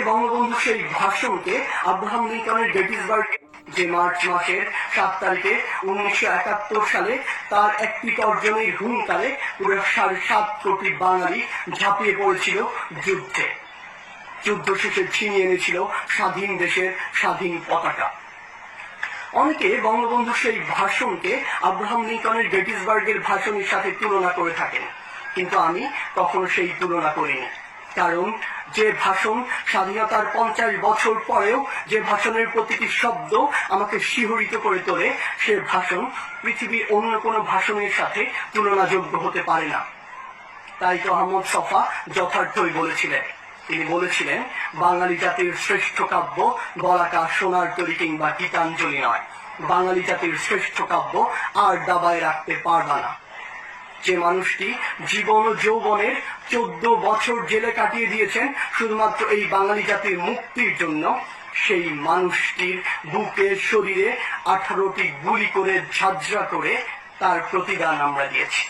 বঙ্গবন্ধু সেই ভাষণকে Abraham লিঙ্কনের Gettysburg যে March মাসের 7 তারিখে 1971 সালে তার একটি তর্জনীর হুঙ্কারে পুরো 7.5 কোটি বাঙালি ঝাঁপিয়ে পড়েছিল যুদ্ধে। যুদ্ধ শেষে ছিনিয়ে এনেছিল স্বাধীন দেশের স্বাধীন পতাকা। অনেকে বঙ্গবন্ধু সেই ভাষণকে আব্রাহাম লিঙ্কনের গেটিসবার্গের ভাষণের সাথে তুলনা করে থাকেন, কিন্তু আমি কখনো সেই তুলনা করিনি। কারণ যে ভাষণ স্বাধীনতার 50 বছর পরেও যে ভাষণের প্রতিটি শব্দ আমাকে শিহরিত করে তোলে, সে ভাষণ পৃথিবীর অন্য কোনো ভাষণের সাথে তুলনাযোগ্য হতে পারে না। তাই তো আহমদ ছফা যথার্থই বলেছিলেন। তিনি বলেছিলেন, বাঙালি জাতির শ্রেষ্ঠ কাব্য বলাকা সোনার তরী কিংবা গীতাঞ্জলি নয়, বাঙালি জাতির শ্রেষ্ঠ কাব্য আর দাবায় রাখতে পারবা না। যে মানুষটি জীবন ও যৌবনের 14 বছর জেলে কাটিয়ে দিয়েছেন শুধুমাত্র এই বাঙালি জাতির মুক্তির জন্য, সেই মানুষটির বুকে শরীরে 18টি গুলি করে ঝাঁঝরা করে তার প্রতিদান আমরা দিয়েছি।